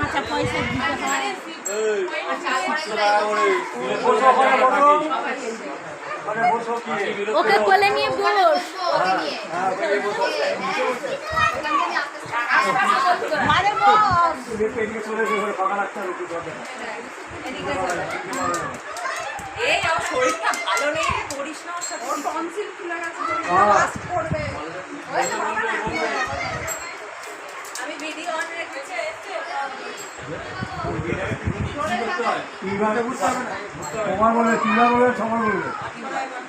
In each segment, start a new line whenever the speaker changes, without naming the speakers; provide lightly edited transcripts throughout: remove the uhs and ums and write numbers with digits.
আচ্ছা পয়সা দিতে হয়। ওকে কোলে নিয়ে বস। মানে বস
এই আমার শরীরটা ভালো নেই, করিস না, ওর টনসিল খুলে গেছে, কাজ করবে। আমি ভিডিও অন রেখেছি,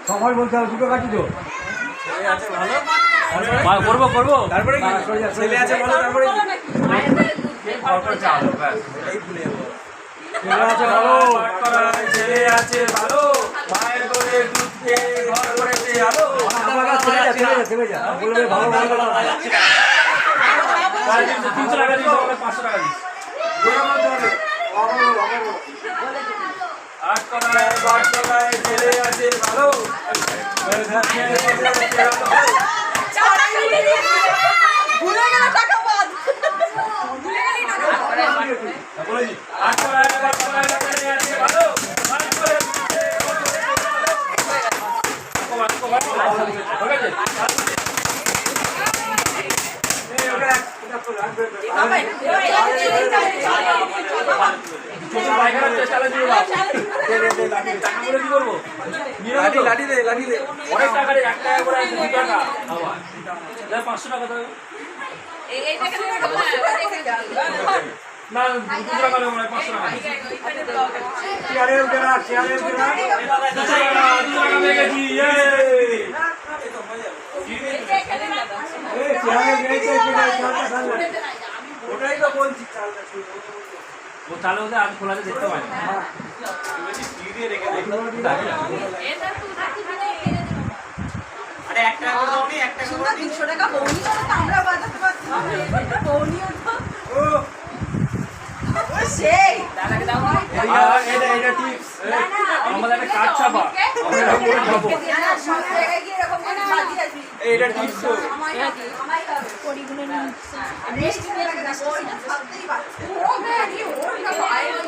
সবাই বলতে হবে দুটো কাটি তো
করবো করবো
তারপরে ছেলে আছে বলো তারপরে ছেলে আছে ভালো মায়ের করে দুধ খেয়ে ঘর করেছে আলো বলবে ভালো ভালো
300 টাকা দিস 500 টাকা দিস
8 তলায় ছেলে আছে ভালো
ভুলে গেল টাকা বাদ,
বলে নি 8 তলায় ছেলে আছে ভালো লাঠি দে
অনেক টাকা রে 1 টাকা করে 2 টাকা 500 টাকা দাও না 2 টাকা করে 500 টাকা
চেয়ারে উঠে না
2 টাকা পেয়ে গেছি
ওটাই তো বলছি চালটা
ও চালু হতে আজ খোলাতে দেখতে পাই না
আরে 1 টাকা করে দাও নি 1 টাকা করে
300 টাকা বউনি তো আমরা বাজাতে পারছি না, বউনিও তো ও সেই দাদাকে দাও না,
এটা টিপস
আমাদের একটা কাজ চাপা আমরা এরকম করে খাবো
না সব জায়গায় গিয়ে এরকম করে বাজি আসবি,
এটা টিপস তো
আমায় হবে
পরিগুলো নিয়ে
বৃষ্টি লাগে না, ওই ভাবতেই পারছি ও গাড়ি ওর না বাইরে